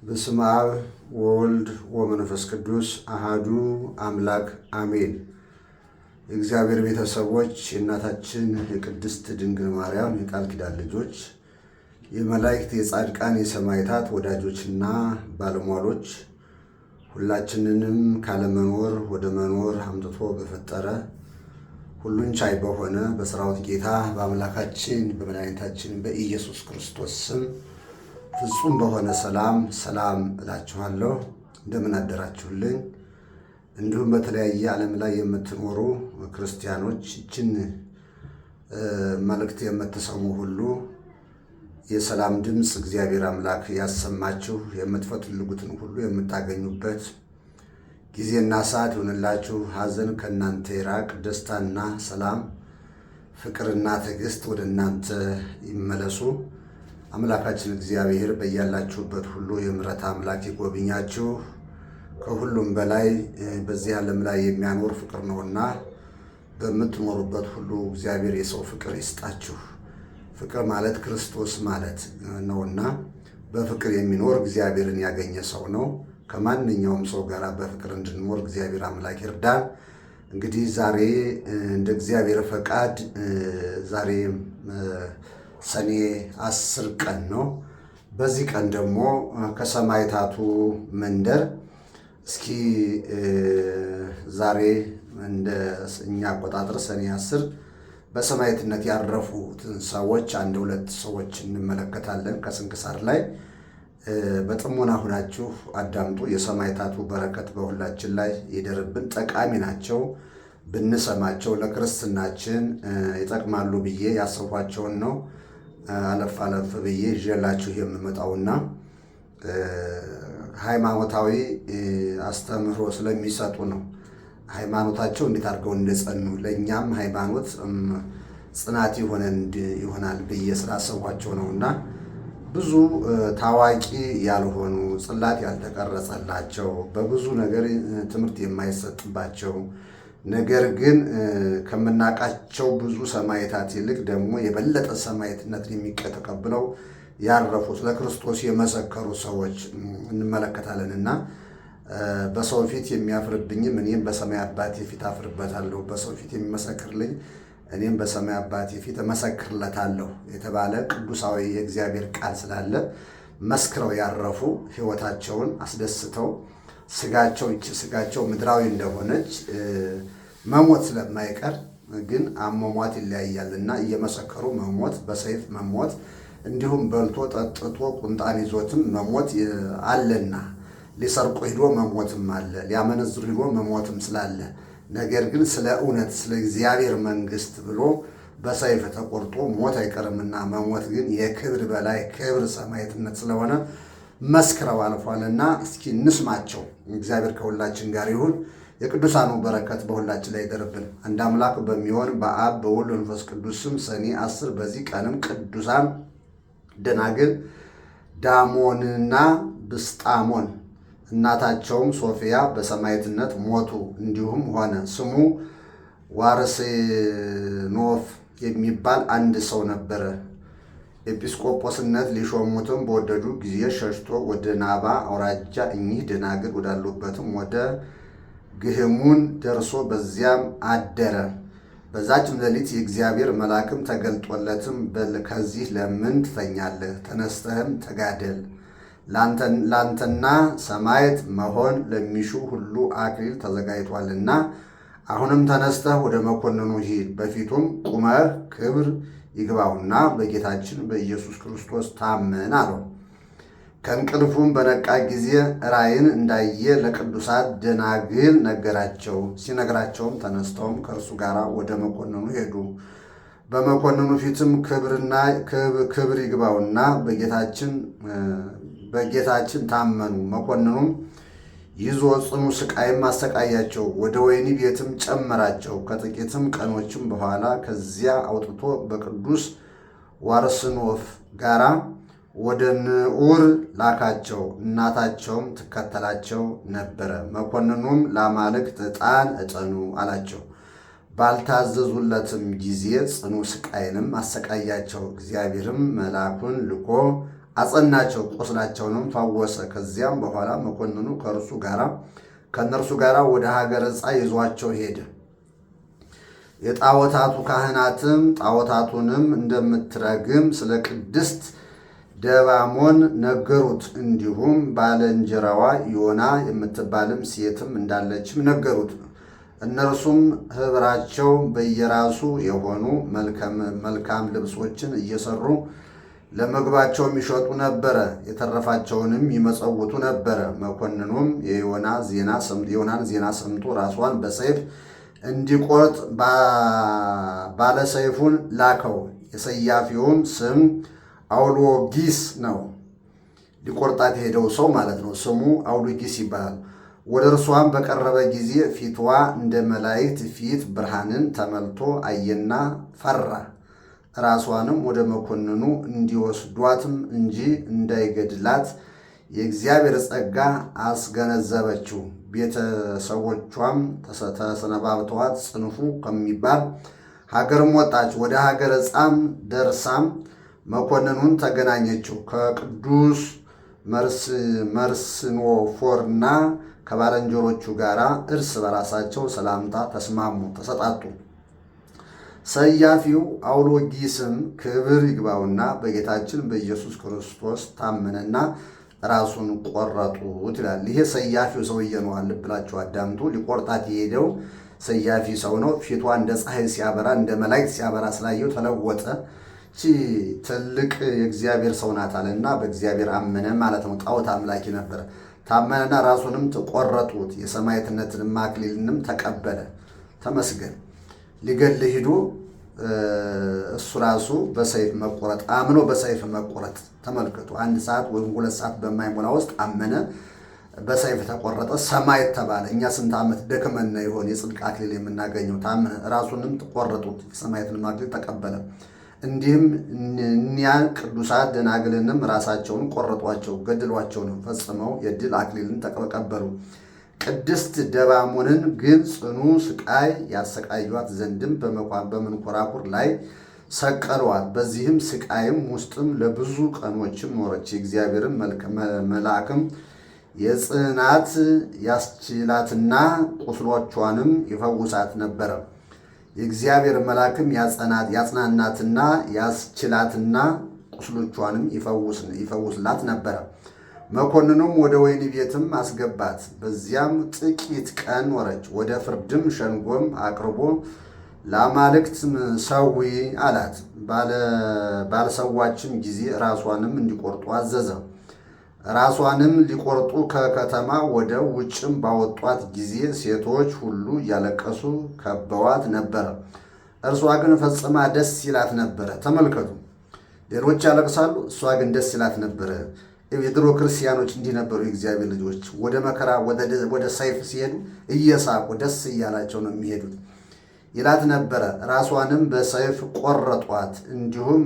በስመ አብ ወወልድ ወመንፈስ ቅዱስ አሃዱ አምላክ አሜን። የእግዚአብሔር ቤተሰቦች፣ የእናታችን የቅድስት ድንግል ማርያም የቃል ኪዳን ልጆች፣ የመላእክት የጻድቃን የሰማዕታት ወዳጆችና ባለሟሎች ሁላችንንም ካለመኖር ወደ መኖር አምጥቶ በፈጠረ ሁሉን ቻይ በሆነ በሠራዊት ጌታ በአምላካችን በመድኃኒታችን በኢየሱስ ክርስቶስ ስም ፍጹም በሆነ ሰላም እላችኋለሁ። እንደምን አደራችሁልኝ? እንዲሁም በተለያየ ዓለም ላይ የምትኖሩ ክርስቲያኖች ይችን መልእክት የምትሰሙ ሁሉ የሰላም ድምፅ እግዚአብሔር አምላክ ያሰማችሁ፣ የምትፈልጉትን ሁሉ የምታገኙበት ጊዜና ሰዓት ይሁንላችሁ። ሐዘን ከእናንተ ይራቅ፣ ደስታና ሰላም፣ ፍቅርና ትዕግስት ወደ እናንተ ይመለሱ። አምላካችን እግዚአብሔር በያላችሁበት ሁሉ የምሕረት አምላክ ይጎብኛችሁ። ከሁሉም በላይ በዚህ ዓለም ላይ የሚያኖር ፍቅር ነውና በምትኖሩበት ሁሉ እግዚአብሔር የሰው ፍቅር ይስጣችሁ። ፍቅር ማለት ክርስቶስ ማለት ነውና በፍቅር የሚኖር እግዚአብሔርን ያገኘ ሰው ነው። ከማንኛውም ሰው ጋር በፍቅር እንድንኖር እግዚአብሔር አምላክ ይርዳን። እንግዲህ ዛሬ እንደ እግዚአብሔር ፈቃድ ዛሬ ሰኔ 10 ቀን ነው። በዚህ ቀን ደግሞ ከሰማዕታቱ መንደር እስኪ ዛሬ እንደ እኛ አቆጣጠር ሰኔ 10 በሰማዕትነት ያረፉትን ሰዎች አንድ ሁለት ሰዎች እንመለከታለን ከስንክሳር ላይ። በጥሞና ሁናችሁ አዳምጡ። የሰማዕታቱ በረከት በሁላችን ላይ ይደርብን። ጠቃሚ ናቸው። ብንሰማቸው ለክርስትናችን ይጠቅማሉ ብዬ ያሰብኳቸውን ነው አለፍ ብዬ ይዤላችሁ የምመጣውና ሃይማኖታዊ አስተምህሮ ስለሚሰጡ ነው። ሃይማኖታቸው እንዴት አድርገው እንደጸኑ ለእኛም ሃይማኖት ጽናት ይሆናል ብዬ ስላሰብኳቸው ነውና ብዙ ታዋቂ ያልሆኑ ጽላት ያልተቀረጸላቸው በብዙ ነገር ትምህርት የማይሰጥባቸው ነገር ግን ከምናውቃቸው ብዙ ሰማዕታት ይልቅ ደግሞ የበለጠ ሰማዕትነትን ተቀብለው ያረፉ ስለ ክርስቶስ የመሰከሩ ሰዎች እንመለከታለንና በሰው ፊት የሚያፍርብኝም እኔም በሰማይ አባቴ ፊት አፍርበታለሁ፣ በሰው ፊት የሚመሰክርልኝ እኔም በሰማይ አባቴ ፊት እመሰክርለታለሁ የተባለ ቅዱሳዊ የእግዚአብሔር ቃል ስላለ መስክረው ያረፉ ሕይወታቸውን አስደስተው ስጋቸው ምድራዊ እንደሆነች መሞት ስለማይቀር ግን አሟሟት ይለያያልና እየመሰከሩ መሞት፣ በሰይፍ መሞት፣ እንዲሁም በልቶ ጠጥቶ ቁንጣን ይዞትም መሞት አለና ሊሰርቆ ሂዶ መሞትም አለ፣ ሊያመነዝር ሂዶ መሞትም ስላለ ነገር ግን ስለ እውነት ስለ እግዚአብሔር መንግሥት ብሎ በሰይፍ ተቆርጦ ሞት አይቀርምና መሞት ግን የክብር በላይ ክብር ሰማዕትነት ስለሆነ መስክረው አልፏልና እስኪ እንስማቸው። እግዚአብሔር ከሁላችን ጋር ይሁን። የቅዱሳኑ በረከት በሁላችን ላይ ይደርብን። አንድ አምላክ በሚሆን በአብ በወልድ መንፈስ ቅዱስ ስም ሰኔ 10 በዚህ ቀንም ቅዱሳን ደናግል ዳሞንና ብስጣሞን እናታቸውም ሶፊያ በሰማዕትነት ሞቱ። እንዲሁም ሆነ ስሙ ዋርስኖፍ የሚባል አንድ ሰው ነበረ። ኤጲስቆጶስነት ሊሾሙትም በወደዱ ጊዜ ሸሽቶ ወደ ናባ አውራጃ እኚህ ደናግል ወዳሉበትም ወደ ግህሙን ደርሶ በዚያም አደረ። በዛችም ሌሊት የእግዚአብሔር መልአክም ተገልጦለትም በል ከዚህ ለምን ትተኛለህ? ተነስተህም ተጋደል፣ ላንተና ሰማዕት መሆን ለሚሹ ሁሉ አክሊል ተዘጋጅቷልና። አሁንም ተነስተህ ወደ መኮንኑ ሂድ፣ በፊቱም ቁመህ ክብር ይግባውና በጌታችን በኢየሱስ ክርስቶስ ታመን አለው። ከእንቅልፉም በነቃ ጊዜ ራእይን እንዳየ ለቅዱሳት ደናግል ነገራቸው። ሲነግራቸውም ተነስተውም ከእርሱ ጋር ወደ መኮንኑ ሄዱ። በመኮንኑ ፊትም ክብር ይግባውና በጌታችን ታመኑ። መኮንኑም ይዞ ጽኑ ስቃይም አሰቃያቸው፣ ወደ ወህኒ ቤትም ጨመራቸው። ከጥቂትም ቀኖችም በኋላ ከዚያ አውጥቶ በቅዱስ ዋርስኖፍ ጋራ ወደ ንዑር ላካቸው። እናታቸውም ትከተላቸው ነበረ። መኮንኑም ለአማልክት ዕጣን እጠኑ አላቸው። ባልታዘዙለትም ጊዜ ጽኑ ስቃይንም አሰቃያቸው። እግዚአብሔርም መልአኩን ልኮ አጸናቸው፣ ቁስላቸውንም ፈወሰ። ከዚያም በኋላ መኮንኑ ከእነርሱ ጋር ወደ ሀገረ ዕፃ ይዟቸው ሄደ። የጣዖታቱ ካህናትም ጣዖታቱንም እንደምትረግም ስለ ቅድስት ደባሞን ነገሩት። እንዲሁም ባልንጀራዋ ዮና የምትባልም ሴትም እንዳለችም ነገሩት። እነርሱም ኅብራቸው በየራሱ የሆኑ መልካም ልብሶችን እየሰሩ ለምግባቸውም ይሸጡ ነበረ፣ የተረፋቸውንም ይመጸውቱ ነበረ። መኮንኑም የዮናን ዜና ሰምቶ ራሷን በሰይፍ እንዲቆርጥ ባለሰይፉን ላከው። የሰያፊውም ስም አውሎጊስ ነው። ሊቆርጣት የሄደው ሰው ማለት ነው። ስሙ አውሎጊስ ይባላል። ወደ እርሷም በቀረበ ጊዜ ፊቷ እንደ መላእክት ፊት ብርሃንን ተመልቶ አየና ፈራ። ራሷንም ወደ መኮንኑ እንዲወስዷትም እንጂ እንዳይገድላት የእግዚአብሔር ጸጋ አስገነዘበችው። ቤተሰቦቿም ተሰነባብተዋት ጽንፉ ከሚባል ሀገርም ወጣች። ወደ ሀገረ ዕፃም ደርሳም መኮንኑን ተገናኘችው። ከቅዱስ መርስኖፎርና ከባልንጀሮቹ ጋር እርስ በራሳቸው ሰላምታ ተሰጣጡ። ሰያፊው አውሎጊስም ክብር ይግባውና በጌታችን በኢየሱስ ክርስቶስ ታመነና ራሱን ቆረጡት ይላል። ይሄ ሰያፊው ሰውዬ ነው። ብላችሁ አዳምጡ። ሊቆርጣት የሄደው ሰያፊ ሰው ነው። ፊቷ እንደ ፀሐይ ሲያበራ እንደ መላእክት ሲያበራ ስላየው ተለወጠ። ትልቅ የእግዚአብሔር ሰው ናት አለና በእግዚአብሔር አመነ ማለት ነው። ጣዖት አምላኪ ነበረ። ታመነና ራሱንም ተቆረጡት። የሰማዕትነትን አክሊልንም ተቀበለ። ተመስገን። ሊገል ሂዶ እሱ ራሱ በሰይፍ መቆረጥ አምኖ በሰይፍ መቆረጥ ተመልከቱ። 1 ሰዓት ወይም 2 ሰዓት በማይሞላ ውስጥ አመነ፣ በሰይፍ ተቆረጠ፣ ሰማዕት ተባለ። እኛ ስንት ዓመት ደክመን ይሆን የጽድቅ አክሊል የምናገኘው? ታመነ፣ ራሱንም ተቆረጡት፣ የሰማዕትንም አክሊል ተቀበለ። እንዲህም እኒያን ቅዱሳት ደናግልንም ራሳቸውን ቆረጧቸው፣ ገድሏቸው ነው ፈጽመው የድል አክሊልን ተቀበሉ። ቅድስት ደባሞንን ግን ጽኑ ስቃይ ያሰቃዩት ዘንድም በመንኮራኩር ላይ ሰቀሏት። በዚህም ስቃይም ውስጥም ለብዙ ቀኖችም ኖረች። የእግዚአብሔርን መልአክም የጽናት ያስችላትና ቁስሎቿንም ይፈውሳት ነበረ። የእግዚአብሔር መልአክም ያጽናናትና ያስችላትና ቁስሎቿንም ይፈውስላት ነበረ። መኮንኑም ወደ ወህኒ ቤትም አስገባት። በዚያም ጥቂት ቀን ኖረች። ወደ ፍርድም ሸንጎም አቅርቦ ለአማልክት ሰዊ አላት። ባልሰዋችም ጊዜ ራሷንም እንዲቆርጡ አዘዘ። ራሷንም ሊቆርጡ ከከተማ ወደ ውጭም ባወጧት ጊዜ ሴቶች ሁሉ እያለቀሱ ከበዋት ነበረ። እርሷ ግን ፈጽማ ደስ ይላት ነበረ። ተመልከቱ፣ ሌሎች ያለቅሳሉ፣ እሷ ግን ደስ ይላት ነበረ። የድሮ ክርስቲያኖች እንዲህ ነበሩ። የእግዚአብሔር ልጆች ወደ መከራ ወደ ሰይፍ ሲሄዱ እየሳቁ ደስ እያላቸው ነው የሚሄዱት ይላት ነበረ። ራሷንም በሰይፍ ቆረጧት። እንዲሁም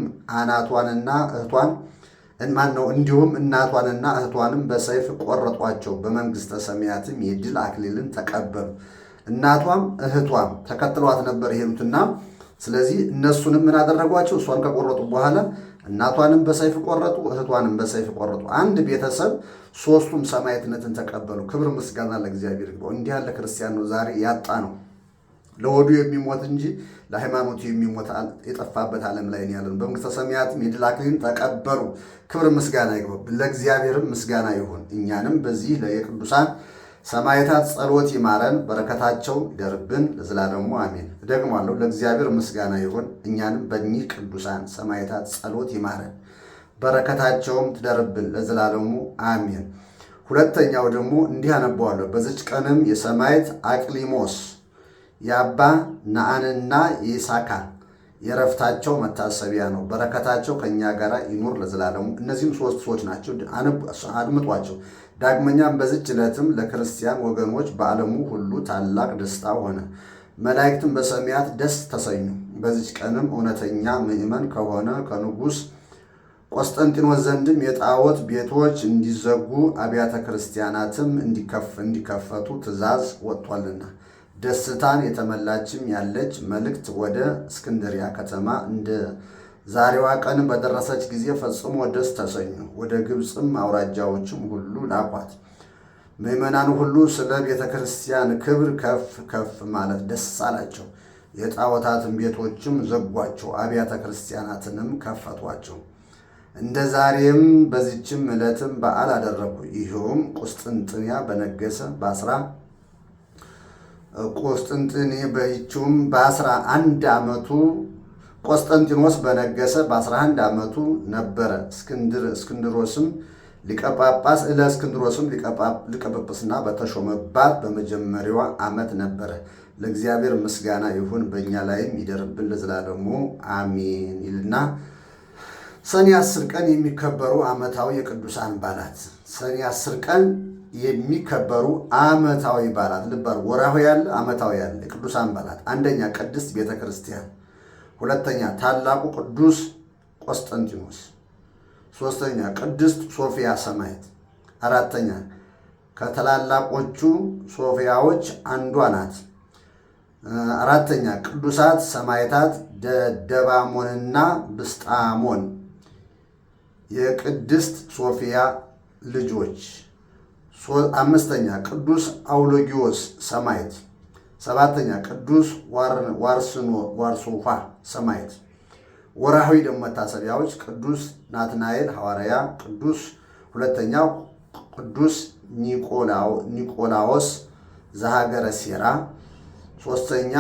እናቷንና እህቷንም በሰይፍ ቆረጧቸው። በመንግሥተ ሰማያትም የድል አክሊልን ተቀበሉ። እናቷም እህቷም ተከትሏት ነበር የሄዱትና፣ ስለዚህ እነሱንም ምን አደረጓቸው? እሷን ከቆረጡ በኋላ እናቷንም በሰይፍ ቆረጡ፣ እህቷንም በሰይፍ ቆረጡ። አንድ ቤተሰብ ሶስቱም ሰማዕትነትን ተቀበሉ። ክብር ምስጋና ለእግዚአብሔር ይግባው። እንዲህ ያለ ክርስቲያን ነው ዛሬ ያጣ ነው። ለወዱ የሚሞት እንጂ ለሃይማኖቱ የሚሞት የጠፋበት ዓለም ላይ ነው ያለን። በመንግሥተ ሰማያትም የድል አክሊልን ተቀበሉ። ክብር ምስጋና ይግባው። ለእግዚአብሔርም ምስጋና ይሁን። እኛንም በዚህ የቅዱሳን ሰማዕታት ጸሎት ይማረን፣ በረከታቸው ይደርብን ለዘላለሙ አሜን። እደግማለሁ። ለእግዚአብሔር ምስጋና ይሁን። እኛንም በእኚህ ቅዱሳን ሰማዕታት ጸሎት ይማረን፣ በረከታቸውም ትደርብን ለዘላለሙ አሜን። ሁለተኛው ደግሞ እንዲህ አነበዋለሁ። በዚች ቀንም የሰማዕት አቅሊሞስ የአባ ነአንና የይሳካ የረፍታቸው መታሰቢያ ነው። በረከታቸው ከእኛ ጋር ይኑር ለዘላለሙ። እነዚህም 3 ሰዎች ናቸው። አድምጧቸው። ዳግመኛም በዚች ዕለትም ለክርስቲያን ወገኖች በዓለሙ ሁሉ ታላቅ ደስታ ሆነ። መላእክትም በሰማያት ደስ ተሰኙ። በዚች ቀንም እውነተኛ ምእመን ከሆነ ከንጉሥ ቆስጠንጢኖስ ዘንድም የጣዖት ቤቶች እንዲዘጉ አብያተ ክርስቲያናትም እንዲከፈቱ ትእዛዝ ወጥቷልና ደስታን የተመላችም ያለች መልእክት ወደ እስክንድሪያ ከተማ ዛሬዋ ቀን በደረሰች ጊዜ ፈጽሞ ደስ ተሰኙ። ወደ ግብፅም አውራጃዎችም ሁሉ ላኳት። ምዕመናን ሁሉ ስለ ቤተ ክርስቲያን ክብር ከፍ ከፍ ማለት ደስ አላቸው። የጣዖታትን ቤቶችም ዘጓቸው፣ አብያተ ክርስቲያናትንም ከፈቷቸው። እንደ ዛሬም በዚችም ዕለትም በዓል አደረጉ። ይኸውም ቁስጥንጥንያ በነገሰ በ11 ዓመቱ ቆስጠንጢኖስ በነገሰ በ11 ዓመቱ ነበረ። እስክንድሮስም ለእስክንድሮስም ሊቀ ጵጵስና በተሾመባት በመጀመሪያዋ ዓመት ነበረ። ለእግዚአብሔር ምስጋና ይሁን፣ በእኛ ላይም ይደርብን ለዘላለሙ አሜን ይልና ሰኔ 10 ቀን የሚከበሩ ዓመታዊ የቅዱሳን በዓላት። ሰኔ 10 ቀን የሚከበሩ ዓመታዊ በዓላት ልባል። ወርሃዊ ያለ ዓመታዊ ያለ የቅዱሳን በዓላት። አንደኛ ቅድስት ቤተ ክርስቲያን፣ ሁለተኛ ታላቁ ቅዱስ ቆስጠንጢኖስ፣ ሶስተኛ ቅድስት ሶፊያ ሰማዕት፣ አራተኛ ከታላላቆቹ ሶፊያዎች አንዷ ናት። አራተኛ ቅዱሳት ሰማዕታት ደባሞንና ብስጣሞን የቅድስት ሶፊያ ልጆች። አምስተኛ ቅዱስ አውሎጊዮስ ሰማዕት። ሰባተኛ ቅዱስ ዋርሶፋ ሰማዕት። ወርሃዊ ደግሞ መታሰቢያዎች ቅዱስ ናትናኤል ሐዋርያ፣ ሁለተኛው ቅዱስ ኒቆላዎስ ዘሀገረ ሴራ፣ ሶስተኛ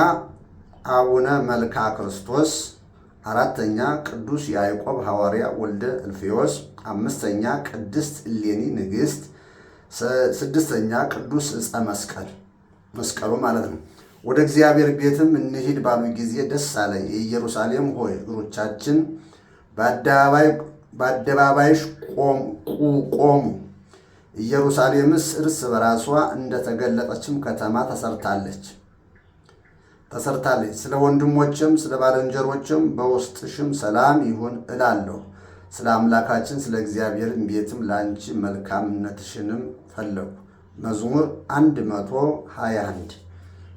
አቡነ መልካ ክርስቶስ፣ አራተኛ ቅዱስ ያዕቆብ ሐዋርያ ወልደ እልፌዎስ፣ አምስተኛ ቅድስት እሌኒ ንግሥት፣ ስድስተኛ ቅዱስ ዕፀ መስቀሉ ማለት ነው። ወደ እግዚአብሔር ቤትም እንሂድ ባሉ ጊዜ ደስ አለ። የኢየሩሳሌም ሆይ እግሮቻችን በአደባባይሽ ቆሙ። ኢየሩሳሌምስ እርስ በራሷ እንደተገለጠችም ከተማ ተሰርታለች። ስለ ወንድሞችም ስለ ባልንጀሮችም በውስጥሽም ሰላም ይሁን እላለሁ። ስለ አምላካችን ስለ እግዚአብሔር ቤትም ለአንቺ መልካምነትሽንም ፈለጉ። መዝሙር 121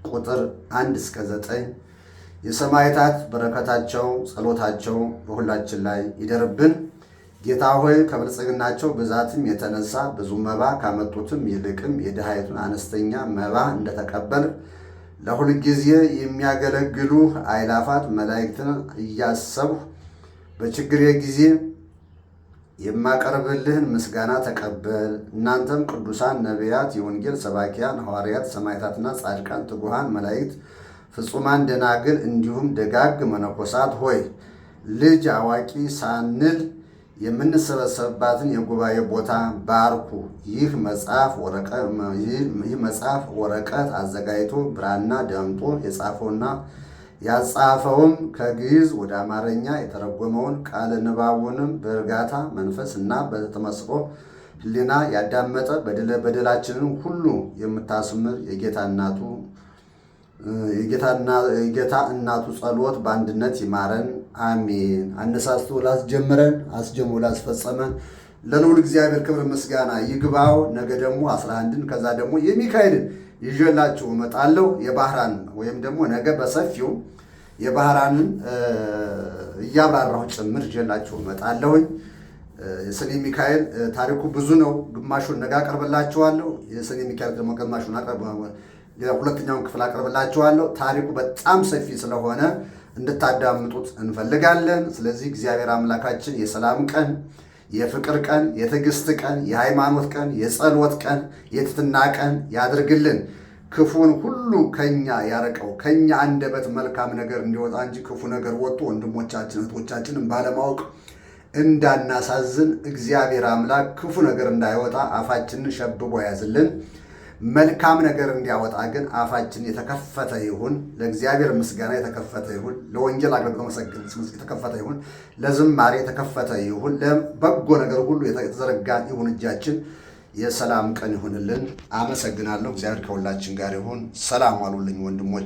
ቁጥር 1-9። የሰማዕታት በረከታቸው ጸሎታቸው በሁላችን ላይ ይደርብን። ጌታ ሆይ ከብልጽግናቸው ብዛትም የተነሳ ብዙ መባ ካመጡትም ይልቅም የድሃይቱን አነስተኛ መባ እንደተቀበል ለሁል ጊዜ የሚያገለግሉ አእላፋት መላእክትን እያሰብሁ በችግሬ ጊዜ የማቀርብልህን ምስጋና ተቀበል። እናንተም ቅዱሳን ነቢያት፣ የወንጌል ሰባኪያን ሐዋርያት፣ ሰማዕታትና ጻድቃን፣ ትጉሃን መላእክት፣ ፍጹማን ደናግል እንዲሁም ደጋግ መነኮሳት ሆይ ልጅ አዋቂ ሳንል የምንሰበሰብባትን የጉባኤ ቦታ ባርኩ። ይህ መጽሐፍ ወረቀት አዘጋጅቶ ብራና ደምጦ የጻፈውና ያጻፈውም ከግዕዝ ወደ አማርኛ የተረጎመውን ቃለ ንባቡንም በእርጋታ መንፈስ እና በተመስጦ ሕሊና ያዳመጠ በደላችንን ሁሉ የምታስምር የጌታ እናቱ ጸሎት በአንድነት ይማረን፣ አሜን። አነሳስቶ ላስጀምረን አስጀምሮ ላስፈጸመን ለልዑል እግዚአብሔር ክብር ምስጋና ይግባው። ነገ ደግሞ 11ን ከዛ ደግሞ የሚካኤልን ይዤላችሁ እመጣለሁ። የባህራን ወይም ደግሞ ነገ በሰፊው የባህራንን እያብራራሁ ጭምር ይዤላችሁ እመጣለሁኝ። የሰኔ ሚካኤል ታሪኩ ብዙ ነው። ግማሹን ነገ አቀርብላችኋለሁ። የሰኔ ሚካኤል ደግሞ ግማሹን ሁለተኛውን ክፍል አቀርብላችኋለሁ። ታሪኩ በጣም ሰፊ ስለሆነ እንድታዳምጡት እንፈልጋለን። ስለዚህ እግዚአብሔር አምላካችን የሰላም ቀን፣ የፍቅር ቀን፣ የትዕግስት ቀን፣ የሃይማኖት ቀን፣ የጸሎት ቀን፣ የትሕትና ቀን ያድርግልን። ክፉን ሁሉ ከኛ ያረቀው። ከኛ አንደበት መልካም ነገር እንዲወጣ እንጂ ክፉ ነገር ወጥቶ ወንድሞቻችን እህቶቻችንን ባለማወቅ እንዳናሳዝን እግዚአብሔር አምላክ ክፉ ነገር እንዳይወጣ አፋችንን ሸብቦ ያዝልን። መልካም ነገር እንዲያወጣ ግን አፋችን የተከፈተ ይሁን። ለእግዚአብሔር ምስጋና የተከፈተ ይሁን። ለወንጌል አገልግሎት መሰገን የተከፈተ ይሁን። ለዝማሬ የተከፈተ ይሁን። ለበጎ ነገር ሁሉ የተዘረጋ ይሁን እጃችን። የሰላም ቀን ይሁንልን። አመሰግናለሁ። እግዚአብሔር ከሁላችን ጋር ይሁን። ሰላም ዋሉልኝ ወንድሞች።